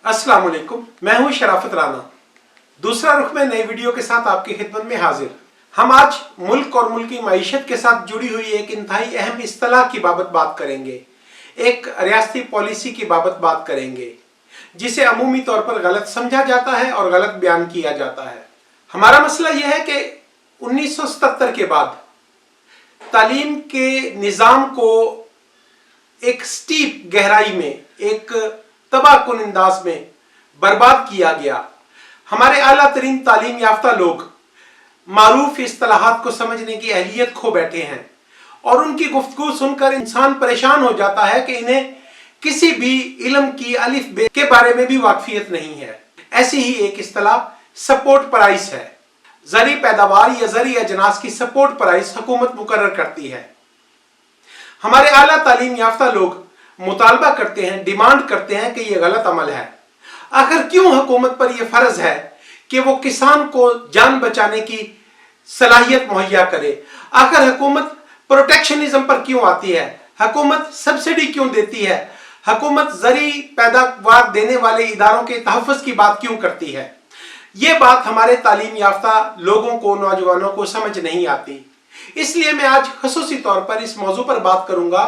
अस्सलाम वालेकुम, मैं हूं शराफत राना। दूसरा रुख में नई वीडियो के साथ आपकी खिदमत में हाजिर। हम आज मुल्क और मुल्क की मईशत के साथ जुड़ी हुई एक इंतहाई अहम इस्तिलाह की बाबत बात करेंगे, एक रियासती पॉलिसी की बाबत बात करेंगे जिसे अमूमी तौर पर गलत समझा जाता है और गलत बयान किया जाता है। हमारा मसला यह है कि 1977 के बाद तालीम के निज़ाम को एक स्टीप गहराई में, एक तबाहकुन अंदाज में बर्बाद किया गया। हमारे आला तरीन तालीम याफ्ता लोग मारूफ इस्तिलाहात को समझने की अहलियत खो बैठे हैं और उनकी गुफ्तगू सुनकर इंसान परेशान हो जाता है कि इन्हें किसी भी इल्म की अलिफ बे के बारे में भी वाकफियत नहीं है। ऐसी ही एक इस्तिलाह सपोर्ट प्राइस है। ज़री पैदावार या ज़री अजनास की सपोर्ट प्राइस हुकूमत मुकर्रर करती है। हमारे आला तालीम याफ्ता लोग मुतालबा करते हैं, डिमांड करते हैं कि यह गलत अमल है। आखिर क्यों हुकूमत पर यह फर्ज है कि वो किसान को जान बचाने की सलाहियत मुहैया करे? आखिर हुकूमत प्रोटेक्शनिज्म पर क्यों आती है? हुकूमत सब्सिडी क्यों देती है? हुकूमत ज़री पैदावार देने वाले इदारों के तहफ़्फ़ुज़ की बात क्यों करती है? ये बात हमारे तालीम याफ्ता लोगों को, नौजवानों को समझ नहीं आती। इसलिए मैं आज ख़ुसूसी तौर पर इस मौजू पर बात करूंगा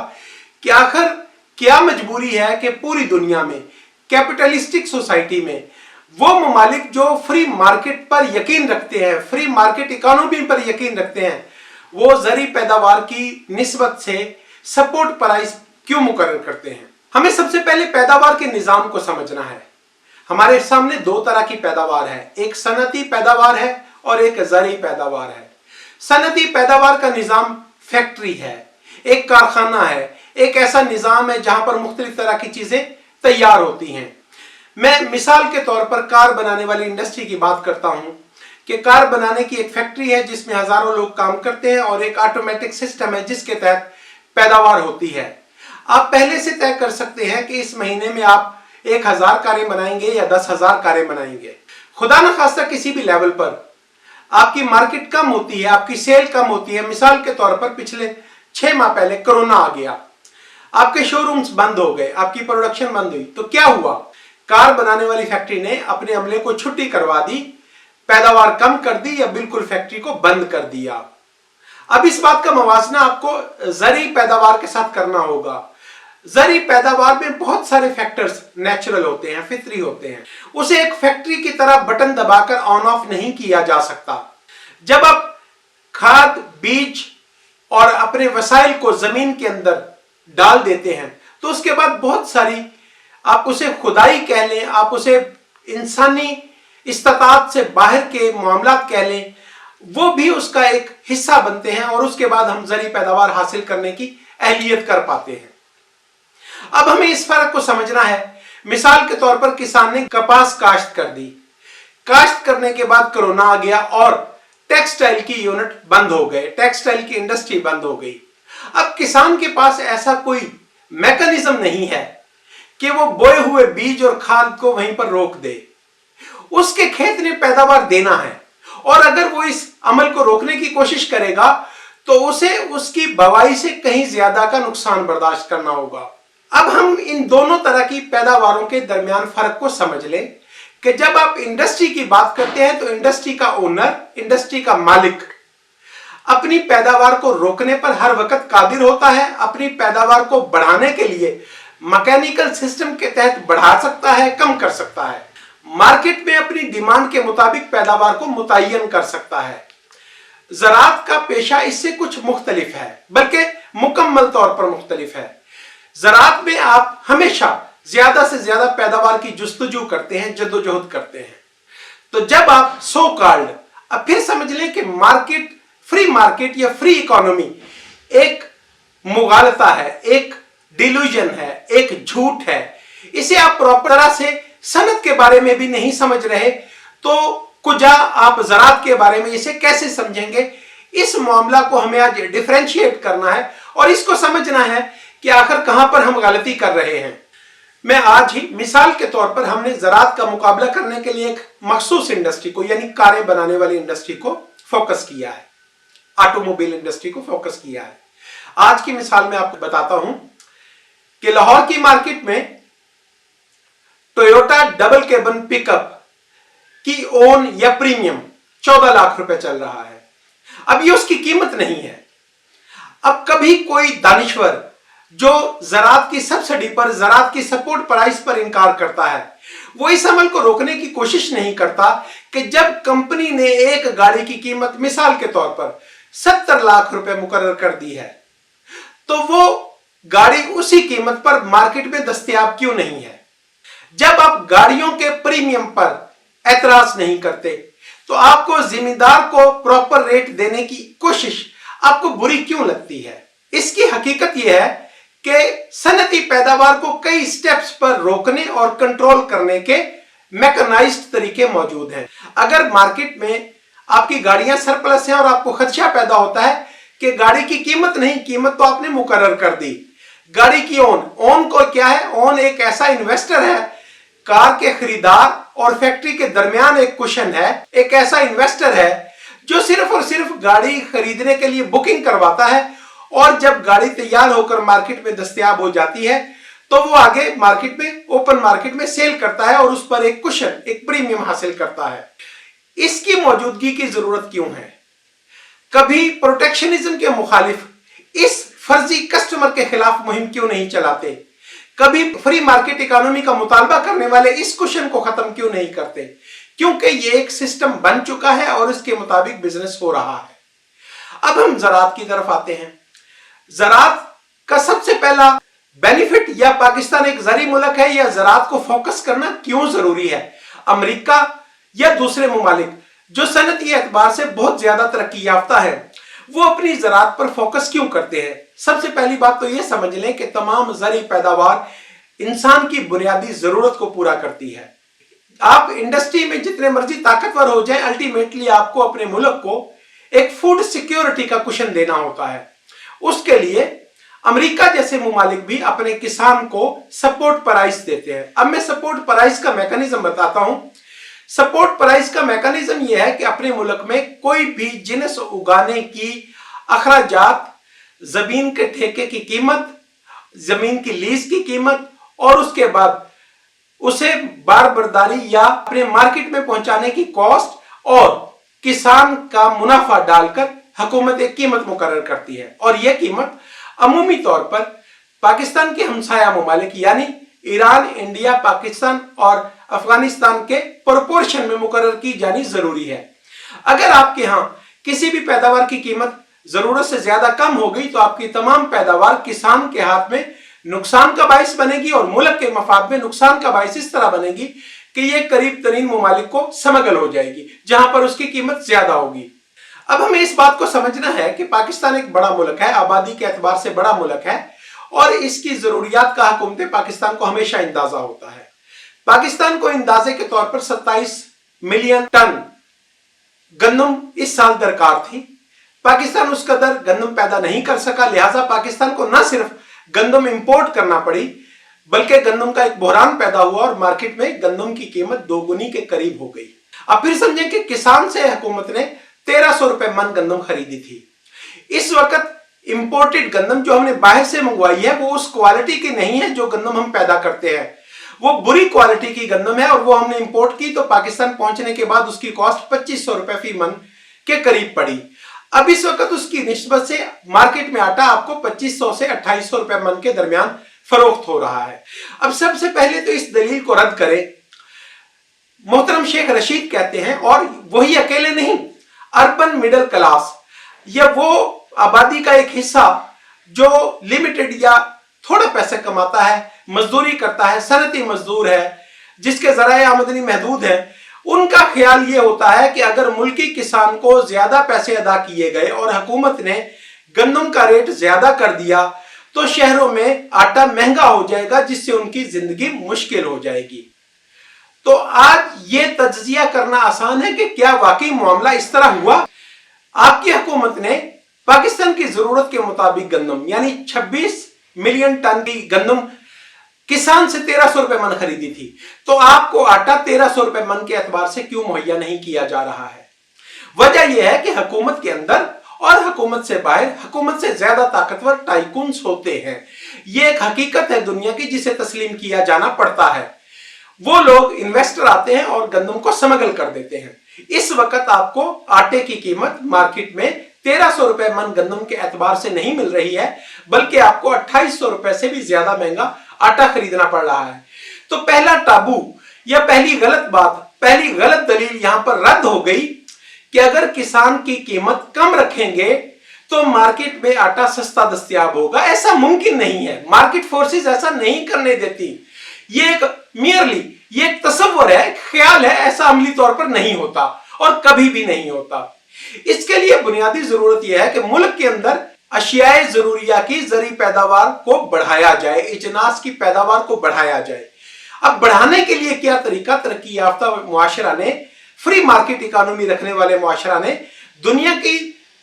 कि आखिर क्या मजबूरी है कि पूरी दुनिया में, कैपिटलिस्टिक सोसाइटी में, वो ममालिक जो फ्री मार्केट पर यकीन रखते हैं, फ्री मार्केट इकोनॉमी पर यकीन रखते हैं, वो ज़री पैदावार की निस्बत से सपोर्ट प्राइस क्यों मुकर्रर करते हैं? हमें सबसे पहले पैदावार के निज़ाम को समझना है। हमारे सामने दो तरह की पैदावार है, एक सनती पैदावार है और एक ज़री पैदावार है। सनती पैदावार का निज़ाम फैक्ट्री है, एक कारखाना है, एक ऐसा निज़ाम है जहां पर मुख्तलिफ तरह की चीज़ें तैयार होती हैं। मैं मिसाल के तौर पर कार बनाने वाली इंडस्ट्री की बात करता हूं कि कार बनाने की एक फैक्ट्री है जिसमें हज़ारों लोग काम करते हैं और एक ऑटोमेटिक सिस्टम है जिसके तहत पैदावार होती है। आप पहले से तय कर सकते हैं कि इस महीने में आप 1000 कारें बनाएंगे या 10,000 कारें बनाएंगे। खुदा न खास्ता किसी भी लेवल पर आपकी मार्केट कम होती है, आपकी सेल कम होती है। मिसाल के तौर पर पिछले 6 माह पहले कोरोना आ गया, आपके शोरूम्स बंद हो गए, आपकी प्रोडक्शन बंद हुई, तो क्या हुआ? कार बनाने वाली फैक्ट्री ने अपने अमले को छुट्टी करवा दी, पैदावार कम कर दी या बिल्कुल फैक्ट्री को बंद कर दिया। अब इस बात का मवाजना आपको ज़री पैदावार के साथ करना होगा। ज़री पैदावार में बहुत सारे फैक्टर्स नेचुरल होते हैं, फितरी होते हैं। उसे एक फैक्ट्री की तरह बटन दबाकर ऑन ऑफ नहीं किया जा सकता। जब आप खाद, बीज और अपने वसाइल को जमीन के अंदर डाल देते हैं तो उसके बाद बहुत सारी, आप उसे खुदाई कह लें, आप उसे इंसानी इस्तात से बाहर के मामलात कह लें, वो भी उसका एक हिस्सा बनते हैं और उसके बाद हम ज़री पैदावार हासिल करने की अहलियत कर पाते हैं। अब हमें इस फर्क को समझना है। मिसाल के तौर पर किसान ने कपास काश्त कर दी, काश्त करने के बाद कोरोना आ गया और टेक्सटाइल की यूनिट बंद हो गए, टेक्सटाइल की इंडस्ट्री बंद हो गई। अब किसान के पास ऐसा कोई मैकेनिज्म नहीं है कि वो बोए हुए बीज और खाद को वहीं पर रोक दे। उसके खेत ने पैदावार देना है और अगर वो इस अमल को रोकने की कोशिश करेगा तो उसे उसकी बवाई से कहीं ज्यादा का नुकसान बर्दाश्त करना होगा। अब हम इन दोनों तरह की पैदावारों के दरमियान फर्क को समझ लें कि जब आप इंडस्ट्री की बात करते हैं तो इंडस्ट्री का ओनर, इंडस्ट्री का मालिक अपनी पैदावार को रोकने पर हर वक्त कादिर होता है। अपनी पैदावार को बढ़ाने के लिए मैकेनिकल सिस्टम के तहत बढ़ा सकता है, कम कर सकता है, मार्केट में अपनी डिमांड के मुताबिक पैदावार को मुतय्यन कर सकता है। ज़राअत का पेशा इससे कुछ मुख्तलिफ है, बल्कि मुकम्मल तौर पर मुख्तलिफ है। ज़राअत में आप हमेशा ज्यादा से ज्यादा पैदावार की जुस्तजू करते हैं, जद्दोजहद करते हैं। तो जब आप सो कॉल्ड, अब फिर समझ लें कि मार्केट, फ्री मार्केट या फ्री इकोनॉमी एक मुगालता है, एक डिल्यूजन है, एक झूठ है। इसे आप प्रॉपर तरह से सनत के बारे में भी नहीं समझ रहे तो कुजा आप ज़राअत के बारे में इसे कैसे समझेंगे? इस मामला को हमें आज डिफरेंशिएट करना है और इसको समझना है कि आखिर कहां पर हम गलती कर रहे हैं। मैं आज ही मिसाल के तौर पर हमने ज़राअत का मुकाबला करने के लिए एक मखसूस इंडस्ट्री को, यानी कारें बनाने वाली इंडस्ट्री को फोकस किया है, ऑटोमोबाइल इंडस्ट्री को फोकस किया है। आज की मिसाल में आपको बताता हूं कि लाहौर की मार्केट में टोयोटा डबल केबन पिकअप की ओन या प्रीमियम 14 लाख रुपए चल रहा है। अब ये उसकी कीमत नहीं है। अब कभी कोई दानिश्वर जो ज़रात की सब्सिडी पर, ज़रात की सपोर्ट प्राइस पर इनकार करता है, वो इस अमल को रोकने की कोशिश नहीं करता कि जब कंपनी ने एक गाड़ी की कीमत मिसाल के तौर पर 70 लाख रुपए मुकर्रर कर दी है, तो वो गाड़ी उसी कीमत पर मार्केट में दस्तयाब क्यों नहीं है? जब आप गाड़ियों के प्रीमियम पर एतराज नहीं करते, तो आपको जिम्मेदार को प्रॉपर रेट देने की कोशिश आपको बुरी क्यों लगती है? इसकी हकीकत यह है कि सनती पैदावार को कई स्टेप्स पर रोकने और कंट्रोल करने के मैकेनाइज्ड तरीके मौजूद हैं। अगर मार्केट में आपकी गाड़ियां सरप्लस हैं और आपको खदशा पैदा होता है कि गाड़ी की कीमत नहीं, कीमत तो आपने मुकर्रर कर दी, गाड़ी की ओन को क्या है? ओन एक ऐसा इन्वेस्टर है, कार के खरीदार और फैक्ट्री के दरमियान एक कुशन है, एक ऐसा इन्वेस्टर है जो सिर्फ और सिर्फ गाड़ी खरीदने के लिए बुकिंग करवाता है, और जब गाड़ी तैयार होकर मार्केट में दस्तयाब हो जाती है तो वो आगे मार्केट में, ओपन मार्केट में सेल करता है और उस पर एक कुशन, एक प्रीमियम हासिल करता है। इसकी मौजूदगी की जरूरत क्यों है? कभी प्रोटेक्शनिज्म के मुखालिफ इस फर्जी कस्टमर के खिलाफ मुहिम क्यों नहीं चलाते? कभी फ्री मार्केट इकोनॉमी का मुतालबा करने वाले इस कुशन को खत्म क्यों नहीं करते? क्योंकि ये एक सिस्टम बन चुका है और इसके मुताबिक बिजनेस हो रहा है। अब हम ज़रात की तरफ आते हैं। ज़रात का सबसे पहला बेनिफिट, या पाकिस्तान एक ज़री मुल्क है, या ज़रात को फोकस करना क्यों जरूरी है? अमेरिका या दूसरे मुमालिक जो सनती एतबार से बहुत ज्यादा तरक्की याफ्ता है, वो अपनी ज़रात पर फोकस क्यों करते हैं? सबसे पहली बात तो ये समझ लें कि तमाम ज़री पैदावार इंसान की बुनियादी जरूरत को पूरा करती है। आप इंडस्ट्री में जितने मर्जी ताकतवर हो जाए, अल्टीमेटली आपको अपने मुल्क को एक फूड सिक्योरिटी का कुशन देना होता है। उसके लिए अमेरिका जैसे मुमालिक भी अपने किसान को सपोर्ट प्राइस देते हैं। अब मैं सपोर्ट प्राइस का मैकेनिज्म बताता हूं। सपोर्ट प्राइस का मैकेनिज्म यह है कि अपने मुल्क में कोई भी जिन्स उगाने की अखराजात, जमीन के ठेके की कीमत, जमीन की लीज की कीमत, और उसके बाद उसे बारबरदारी या अपने मार्केट में पहुंचाने की कॉस्ट और किसान का मुनाफा डालकर हुकूमत एक कीमत मुकर्रर करती है। और यह कीमत अमूमी तौर पर पाकिस्तान के हमसाया मुमालिक यानी ईरान, इंडिया, पाकिस्तान और अफगानिस्तान के प्रोपोर्शन में मुकर्रर की जानी जरूरी है। अगर आपके यहाँ किसी भी पैदावार की कीमत जरूरत से ज्यादा कम हो गई तो आपकी तमाम पैदावार किसान के हाथ में नुकसान का बाइस बनेगी और मुल्क के मफाद में नुकसान का बाइस इस तरह बनेगी कि यह करीब तरीन मुमालिक को समगल हो जाएगी, जहां पर उसकी कीमत ज्यादा होगी। अब हमें इस बात को समझना है कि पाकिस्तान एक बड़ा मुल्क है, आबादी के एतबार से बड़ा मुल्क है, और इसकी जरूरियात का हुकूमत पाकिस्तान को हमेशा अंदाजा होता है। पाकिस्तान को अंदाजे के तौर पर 27 मिलियन टन गंदम इस साल दरकार थी। पाकिस्तान उस कदर गंदम पैदा नहीं कर सका, लिहाजा पाकिस्तान को न सिर्फ गंदम इंपोर्ट करना पड़ी बल्कि गंदम का एक बहरान पैदा हुआ और मार्केट में गंदम की कीमत दोगुनी के करीब हो गई। अब फिर समझें कि किसान से हुकूमत ने 1300 रुपए मन गंदम खरीदी थी। इस वक्त इंपोर्टेड गंदम जो हमने बाहर से मंगवाई है वो उस क्वालिटी की नहीं है जो गंदम हम पैदा करते हैं, वो बुरी क्वालिटी की गंदम है और वो हमने इंपोर्ट की तो पाकिस्तान पहुंचने के बाद उसकी कॉस्ट 2500 रुपए फी मन के करीब पड़ी। अब इस वक्त उसकी निस्बत से मार्केट में आटा आपको 2500 से 2800 रुपए मन के दरमियान फरोख्त हो रहा है। अब सबसे पहले तो इस दलील को रद्द करें। मोहतरम शेख रशीद कहते हैं, और वही अकेले नहीं, अर्बन मिडिल क्लास या वो आबादी का एक हिस्सा जो लिमिटेड या थोड़ा पैसे कमाता है, मजदूरी करता है, सनती मजदूर है, जिसके जराए आमदनी महदूद है, उनका ख्याल ये होता है कि अगर मुल्की किसान को ज्यादा पैसे अदा किए गए और हुकूमत ने गंदम का रेट ज्यादा कर दिया तो शहरों में आटा महंगा हो जाएगा, जिससे उनकी जिंदगी मुश्किल हो जाएगी। तो आज ये तज्जिया करना आसान है कि क्या वाकई मामला इस तरह हुआ? आपकी हुकूमत ने पाकिस्तान की जरूरत के मुताबिक गंदम यानी 26 मिलियन टन की गंदम किसान से 1300 रुपए मन खरीदी थी, तो आपको आटा 1300 रुपए मन के एतबार से क्यों मुहैया नहीं किया जा रहा है? वजह यह है कि हुकूमत के अंदर और हुकूमत से बाहर हुकूमत से ज्यादा ताकतवर टाइकून्स होते हैं। यह एक हकीकत है दुनिया की जिसे तस्लीम किया जाना पड़ता है। वो लोग इन्वेस्टर आते हैं और गंदम को स्मगल कर देते हैं। इस वक्त आपको आटे की कीमत मार्केट में 1300 रुपए मन गंदम के एतबार से नहीं मिल रही है, बल्कि आपको 2800 रुपए से भी ज्यादा महंगा आटा खरीदना पड़ रहा है। तो पहला टाबू या पहली गलत बात, पहली गलत दलील यहां पर रद्द हो गई कि अगर किसान की कीमत कम रखेंगे तो मार्केट में आटा सस्ता दस्तयाब होगा। ऐसा मुमकिन नहीं है, मार्केट फोर्सेस ऐसा नहीं करने देती। ये एक ये एक तस्वर है, ख्याल है, ऐसा अमली तौर पर नहीं होता और कभी भी नहीं होता। इसके लिए बुनियादी जरूरत यह है कि मुल्क के अंदर अशियाए जरूरिया की जरी पैदावार को बढ़ाया जाए, इजनास की पैदावार को बढ़ाया जाए। अब बढ़ाने के लिए क्या तरीका, तरक्की याफ्ता मुआशरा ने, फ्री मार्केट इकोनॉमी रखने वाले मुआशरा ने, दुनिया की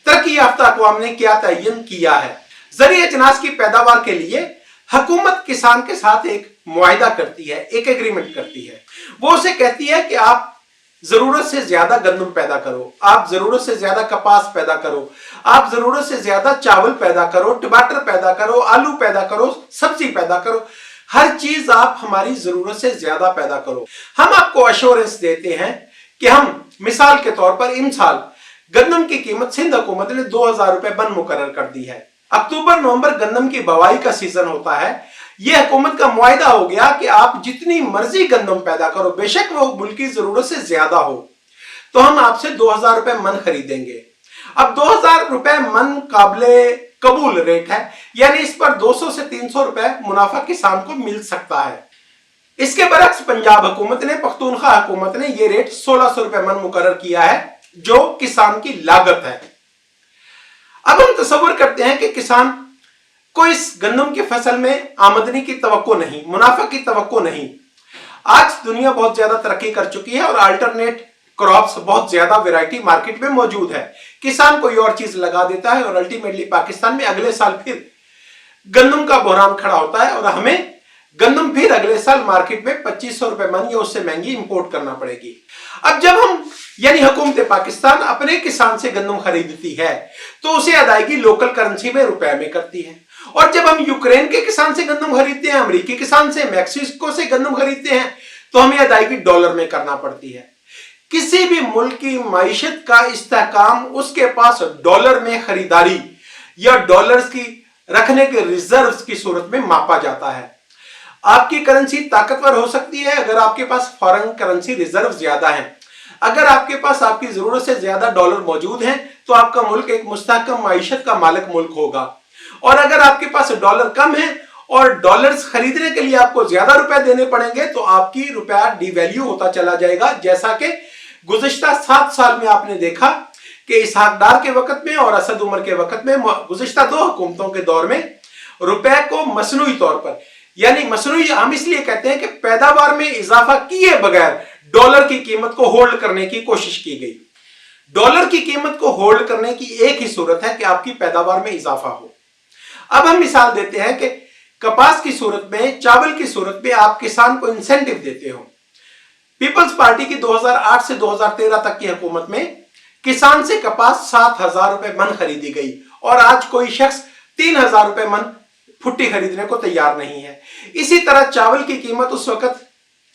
तरक्की याफ्ता अक़वाम ने क्या तयन किया है। जरी अजनास की पैदावार के लिए हुकूमत किसान के साथ एक मुआहिदा करती है, एक एग्रीमेंट करती है। वो उसे कहती है कि आप जरूरत से ज्यादा गंदम पैदा करो, आप जरूरत से ज्यादा कपास पैदा करो, आप जरूरत से ज्यादा चावल पैदा करो, टमाटर पैदा करो, आलू पैदा करो, सब्जी पैदा करो, हर चीज आप हमारी जरूरत से ज्यादा पैदा करो। हम आपको अश्योरेंस देते हैं कि हम मिसाल के तौर पर इमसाल गंदम की कीमत सिंध हुकूमत ने 2000 रुपए बन मुकर्रर कर दी है। अक्टूबर नवंबर गंदम की बवाई का सीजन होता है। यह हुकूमत का मुआहिदा हो गया कि आप जितनी मर्जी गंदम पैदा करो, बेशक वो मुल्क की जरूरत से ज्यादा हो, तो हम आपसे 2000 रुपए मन खरीदेंगे। अब 2000 रुपए मन काबिले कबूल रेट है, यानी इस पर 200 से 300 रुपए मुनाफा किसान को मिल सकता है। इसके बरक्स पंजाब हुकूमत ने, पख्तूनख्वा हुकूमत ने यह रेट 1600 रुपए मन मुकर्रर किया है, जो किसान की लागत है। अब हम तसव्वुर करते हैं कि किसान को इस गंदम की फसल में आमदनी की तवक्को नहीं, मुनाफा की तवक्को नहीं। आज दुनिया बहुत ज्यादा तरक्की कर चुकी है और अल्टरनेट क्रॉप्स, बहुत ज्यादा वैरायटी मार्केट में मौजूद है। किसान कोई और चीज लगा देता है और अल्टीमेटली पाकिस्तान में अगले साल फिर गंदम का बहरान खड़ा होता है और हमें गंदम फिर अगले साल मार्केट में 2500 रुपए मन या उससे महंगी इंपोर्ट करना पड़ेगी। अब जब हम यानी हुकूमत पाकिस्तान अपने किसान से गंदम खरीदती है तो उसे अदायगी लोकल करेंसी में रुपए में करती है, और जब हम यूक्रेन के किसान से गंदम खरीदते हैं, अमेरिकी किसान से, मैक्सिको से गंदम खरीदते हैं, तो हमें अदायगी डॉलर में करना पड़ती है। किसी भी मुल्क की माइशत का इस्तेहकाम उसके पास डॉलर में खरीदारी या डॉलर्स की रखने के रिजर्व्स की सूरत में मापा जाता है। आपकी करेंसी ताकतवर हो सकती है अगर आपके पास फॉरेन करेंसी रिजर्व ज्यादा है। अगर आपके पास आपकी जरूरत से ज्यादा डॉलर मौजूद हैं, तो आपका मुल्क एक मुस्तहकम माइशत का मालिक मुल्क होगा। और अगर आपके पास डॉलर कम है और डॉलर्स खरीदने के लिए आपको ज्यादा रुपए देने पड़ेंगे, तो आपकी रुपया डिवैल्यू होता चला जाएगा। जैसा कि गुज़िश्ता 7 साल में आपने देखा कि इसहाक डार के वक्त में और असद उमर के वक्त में, गुज़िश्ता 2 हुकूमतों के दौर में रुपए को मसनूई तौर पर, यानी मसनूई हम इसलिए कहते हैं कि पैदावार में इजाफा किए बगैर डॉलर की कीमत को होल्ड करने की कोशिश की गई। डॉलर की कीमत को होल्ड करने की एक ही सूरत है कि आपकी पैदावार में इजाफा हो। अब हम मिसाल देते हैं कि कपास की सूरत में, चावल की सूरत में आप किसान को इंसेंटिव देते हो। पीपल्स पार्टी की 2008 से 2013 तक की हुकूमत में किसान से कपास 7000 रुपए मन खरीदी गई और आज कोई शख्स 3000 रुपए मन फुट्टी खरीदने को तैयार नहीं है। इसी तरह चावल की कीमत उस वक्त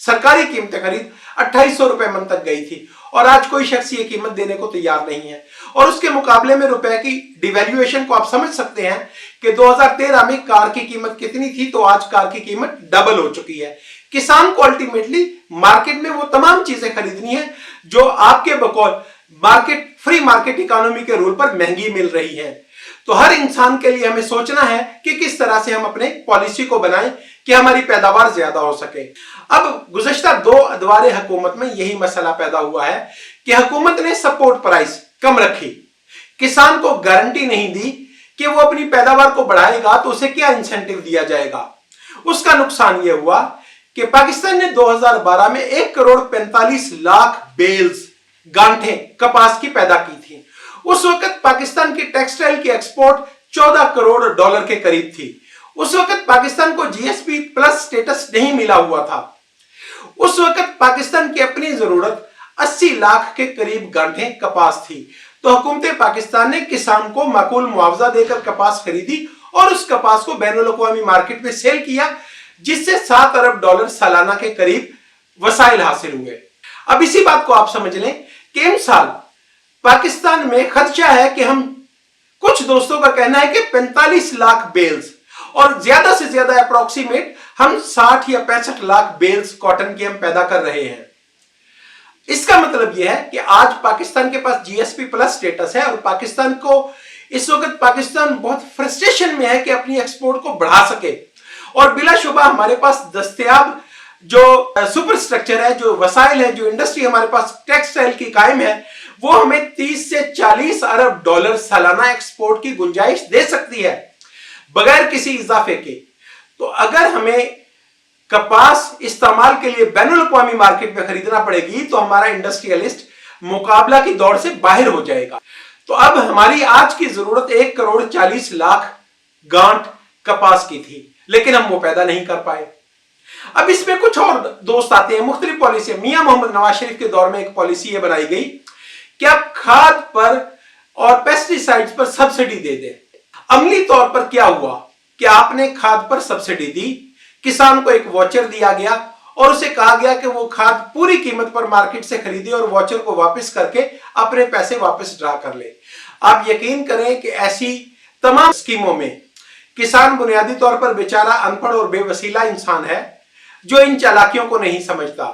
सरकारी कीमत खरीद 2800 रुपए मन तक गई थी और आज कोई शख्स ये कीमत देने को तैयार नहीं है। और उसके मुकाबले में रुपए की डिवैल्यूएशन को आप समझ सकते हैं कि 2013 में कार की कीमत कितनी थी, तो आज कार की कीमत डबल हो चुकी है। किसान को अल्टीमेटली मार्केट में वो तमाम चीजें खरीदनी है जो आपके बकौल मार्केट, फ्री मार्केट इकोनॉमी के रूल पर महंगी मिल रही है। तो हर इंसान के लिए हमें सोचना है कि किस तरह से हम अपने पॉलिसी को बनाएं कि हमारी पैदावार ज्यादा हो सके। अब गुज़श्ता 2 अदवारे हुकूमत में यही मसला पैदा हुआ है कि हुकूमत ने सपोर्ट प्राइस कम रखी, किसान को गारंटी नहीं दी कि वो अपनी पैदावार को बढ़ाएगा तो उसे क्या इंसेंटिव दिया जाएगा। उसका नुकसान यह हुआ कि पाकिस्तान ने 2012 में 1,45,00,000 बेल्स, गांठें कपास की पैदा की थी। उस वक्त पाकिस्तान की टेक्सटाइल की एक्सपोर्ट 14 करोड़ डॉलर के करीब थी। उस वक्त पाकिस्तान को जीएसपी प्लस स्टेटस नहीं मिला हुआ था। उस वक्त पाकिस्तान की अपनी जरूरत 80 लाख के करीब गांठें कपास थी। तो हुकूमत पाकिस्तान ने किसान को माकूल मुआवजा देकर कपास खरीदी और उस कपास को बैनुल अक़वामी मार्केट में सेल किया, जिससे 7 अरब डॉलर सालाना के करीब वसाइल हासिल हुए। अब इसी बात को आप समझ लें कि इस साल पाकिस्तान में खर्चा है कि हम, कुछ दोस्तों का कहना है कि 45 लाख बेल्स, और ज्यादा से ज्यादा अप्रोक्सीमेट हम 60 या 65 लाख बेल्स कॉटन की हम पैदा कर रहे हैं। इसका मतलब यह है कि आज पाकिस्तान के पास जीएसपी प्लस स्टेटस है और पाकिस्तान को इस वक्त पाकिस्तान बहुत फ्रस्ट्रेशन में है कि अपनी एक्सपोर्ट को बढ़ा सके, और बिलाशुबा हमारे पास दस्तयाब जो सुपर स्ट्रक्चर है, जो वसाइल है, जो इंडस्ट्री हमारे पास टेक्सटाइल की कायम है, वो हमें 30 से 40 अरब डॉलर सालाना एक्सपोर्ट की गुंजाइश दे सकती है बगैर किसी इजाफे के। तो अगर हमें कपास इस्तेमाल के लिए बैनुल अक़वामी मार्केट में खरीदना पड़ेगी तो हमारा इंडस्ट्रियलिस्ट मुकाबला की दौड़ से बाहर हो जाएगा। तो अब हमारी आज की जरूरत 1 करोड़ 40 लाख गांठ कपास की थी, लेकिन हम वो पैदा नहीं कर पाए। अब इसमें कुछ और दोस्त आते हैं, मुख्तलिफ पॉलिसी। मियां मोहम्मद नवाज शरीफ के दौर में एक पॉलिसी ये बनाई गई कि अब खाद पर और पेस्टिसाइड्स पर सब्सिडी दे दें। अमली तौर पर क्या हुआ कि आपने खाद पर सब्सिडी दी, किसान को एक वॉचर दिया गया और उसे कहा गया कि वो खाद पूरी कीमत पर मार्केट से खरीदे और वॉचर को वापस करके अपने पैसे वापस ड्रा कर ले। आप यकीन करें कि ऐसी तमाम स्कीमों में किसान बुनियादी तौर पर बेचारा अनपढ़ और बेवसीला इंसान है जो इन चालाकियों को नहीं समझता।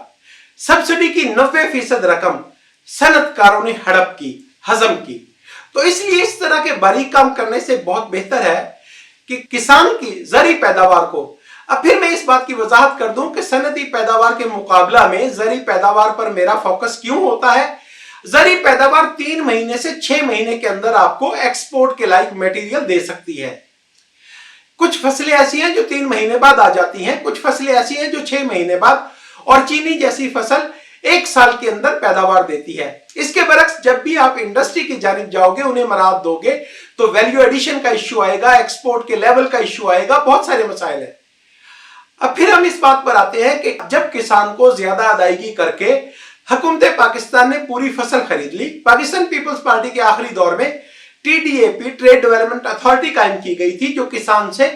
सब्सिडी की 90% रकम सनतकारों ने हड़प की, हजम की। तो इसलिए इस तरह के बारीक काम करने से बहुत बेहतर है कि किसान की ज़री पैदावार को, अब फिर मैं इस बात की वजाहत कर दूं कि सनती पैदावार के मुकाबला में ज़री पैदावार पर मेरा फोकस क्यों होता है। ज़री पैदावार 3 महीने से 6 महीने के अंदर आपको एक्सपोर्ट के लायक मटेरियल दे सकती है। कुछ फसलें ऐसी हैं जो 3 महीने बाद आ जाती हैं, कुछ फसलें ऐसी हैं जो 6 महीने बाद, और चीनी जैसी फसल 1 साल के अंदर पैदावार देती है। इसके बरक्स जब भी आप इंडस्ट्री की जानिब जाओगे, उन्हें मराद दोगे, तो वैल्यू एडिशन का इश्यू आएगा, एक्सपोर्ट के लेवल का इश्यू आएगा, बहुत सारे मसाइल हैं। अब फिर हम इस बात पर आते हैं कि जब किसान को ज्यादा अदायगी करके हुकूमत पाकिस्तान ने पूरी फसल खरीद ली, पाकिस्तान पीपल्स पार्टी के आखिरी दौर में TDAP ट्रेड डेवलपमेंट अथॉरिटी कायम की गई थी जो किसान से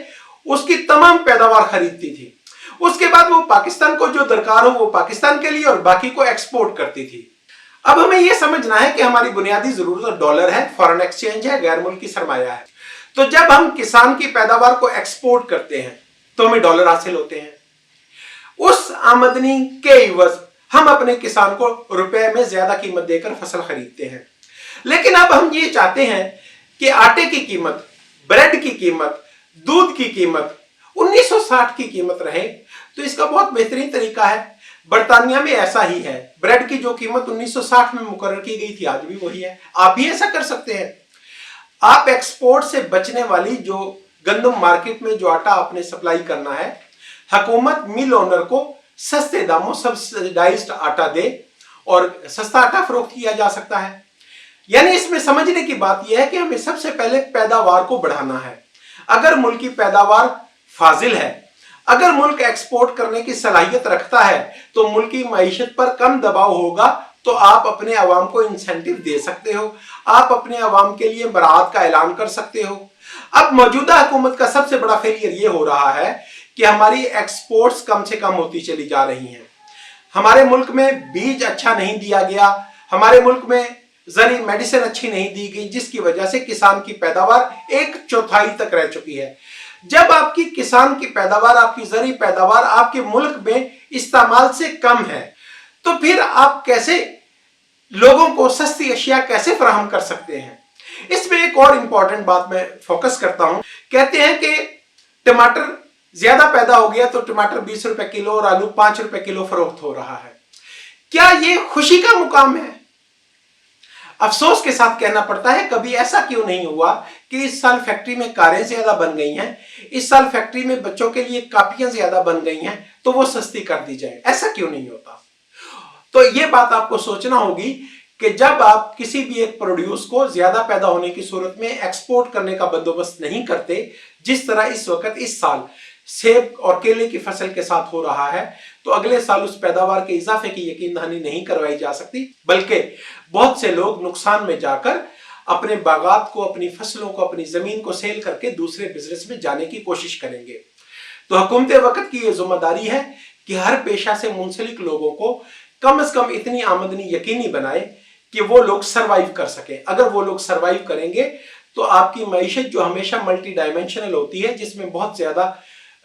उसकी तमाम पैदावार खरीदती थी। उसके बाद वो पाकिस्तान को जो दरकार हो वो पाकिस्तान के लिए और बाकी को एक्सपोर्ट करती थी। अब हमें यह समझना है कि हमारी बुनियादी जरूरत डॉलर है, फॉरेन एक्सचेंज है, गैर मुल्की सरमाया है। तो जब हम किसान की पैदावार को एक्सपोर्ट करते हैं तो हमें डॉलर हासिल होते हैं। उस आमदनी के इवज हम अपने किसान को रुपए में ज्यादा कीमत देकर फसल खरीदते हैं। लेकिन अब हम ये चाहते हैं कि आटे की कीमत, ब्रेड की कीमत, दूध की कीमत 1960 की कीमत रहे। तो इसका बहुत बेहतरीन तरीका है, बर्तानिया में ऐसा ही है। ब्रेड की जो कीमत 1960 में मुकर्रर की गई थी आज भी वही है। आप भी ऐसा कर सकते हैं। आप एक्सपोर्ट से बचने वाली जो गंदम मार्केट में जो आटा आपने सप्लाई करना है, हुकूमत मिल ओनर को सस्ते दामों सब्सिडाइज्ड आटा दे और सस्ता आटा फरोख्त किया जा सकता है। यानी इसमें समझने की बात यह है कि हमें सबसे पहले पैदावार को बढ़ाना है। अगर मुल्क की पैदावार फाजिल है, अगर मुल्क एक्सपोर्ट करने की सलाहियत रखता है, तो मुल्क की मईशत पर कम दबाव होगा, तो आप अपने अवाम को इंसेंटिव दे सकते हो, आप अपने अवाम के लिए बरात का ऐलान कर सकते हो। अब मौजूदा हुकूमत का सबसे बड़ा फेलियर ये हो रहा है कि हमारी एक्सपोर्ट्स कम से कम होती चली जा रही हैं। हमारे मुल्क में बीज अच्छा नहीं दिया गया, हमारे मुल्क में जरी मेडिसिन अच्छी नहीं दी गई, जिसकी वजह से किसान की पैदावार 1/4 तक रह चुकी है। जब आपकी किसान की पैदावार, आपकी जरी पैदावार आपके मुल्क में इस्तेमाल से कम है, तो फिर आप कैसे लोगों को सस्ती अशिया कैसे फराहम कर सकते हैं। इसमें एक और इंपॉर्टेंट बात मैं फोकस करता हूं। कहते हैं कि टमाटर ज्यादा पैदा हो गया तो टमाटर 20 रुपए किलो और आलू 5 रुपए किलो फरोख्त हो रहा है। क्या यह खुशी का मुकाम है? अफसोस के साथ कहना पड़ता है, कभी ऐसा क्यों नहीं हुआ कि इस साल फैक्ट्री में कारें ज्यादा बन गई हैं, इस साल फैक्ट्री में बच्चों के लिए कापियां ज्यादा बन गई हैं, तो वो सस्ती कर दी जाए। ऐसा क्यों नहीं होता? तो ये बात आपको सोचना होगी कि जब आप किसी भी एक प्रोड्यूस को ज्यादा पैदा होने की सूरत में एक्सपोर्ट करने का बंदोबस्त नहीं करते, जिस तरह इस वक्त इस साल सेब और केले की फसल के साथ हो रहा है, तो अगले साल उस पैदावार के इजाफे की यकीन दहानी नहीं करवाई जा सकती, बल्कि बहुत से लोग नुकसान में जाकर अपने बागात को, अपनी फसलों को, अपनी जमीन को सेल करके दूसरे बिजनेस में जाने की कोशिश करेंगे। तो हुकूमत वक्त की यह जिम्मेदारी है कि हर पेशा से मुंसलिक लोगों को कम से कम इतनी आमदनी यकीनी बनाए कि वो लोग सरवाइव कर सके। अगर वो लोग सरवाइव करेंगे तो आपकी मईशत जो हमेशा मल्टी डायमेंशनल होती है, जिसमें बहुत ज्यादा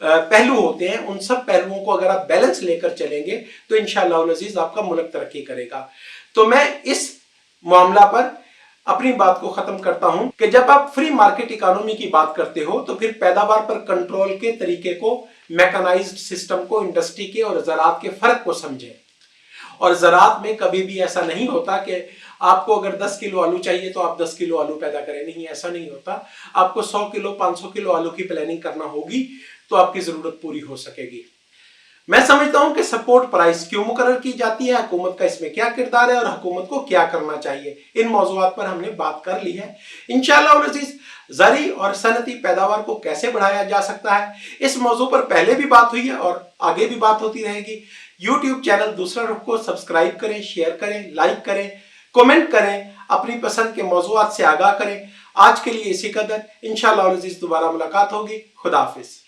पहलू होते हैं, उन सब पहलुओं को अगर आप बैलेंस लेकर चलेंगे तो इंशाअल्लाह अज़ीज आपका मुल्क तरक्की करेगा। तो मैं इस मामला पर अपनी बात को खत्म करता हूं कि जब आप फ्री मार्केट इकोनॉमी की बात करते हो तो फिर पैदावार पर कंट्रोल के तरीके को, मैकेनाइज्ड सिस्टम को, इंडस्ट्री के और ज़राअत के फर्क को समझें। और ज़राअत में कभी भी ऐसा नहीं होता कि आपको अगर 10 किलो आलू चाहिए तो आप 10 किलो आलू पैदा करें, नहीं, ऐसा नहीं होता। आपको 100 किलो 500 किलो आलू की प्लानिंग करना होगी तो आपकी जरूरत पूरी हो सकेगी। मैं समझता हूं कि सपोर्ट प्राइस क्यों मुकर्रर की जाती है, हुकूमत का इसमें क्या किरदार है और हुकूमत को क्या करना चाहिए, इन मौज़ूआत पर हमने बात कर ली है। इंशाअल्लाह अज़ीज़ ज़री और सनती पैदावार को कैसे बढ़ाया जा सकता है, इस मौजू पर पहले भी बात हुई है और आगे भी बात होती रहेगी। यूट्यूब चैनल दूसरा रुख को सब्सक्राइब करें, शेयर करें, लाइक करें, कमेंट करें, अपनी पसंद के मौज़ूआत से आगाह करें। आज के लिए इसी कदर। इंशाअल्लाह अज़ीज़ दोबारा मुलाकात होगी। खुदा हाफिज़।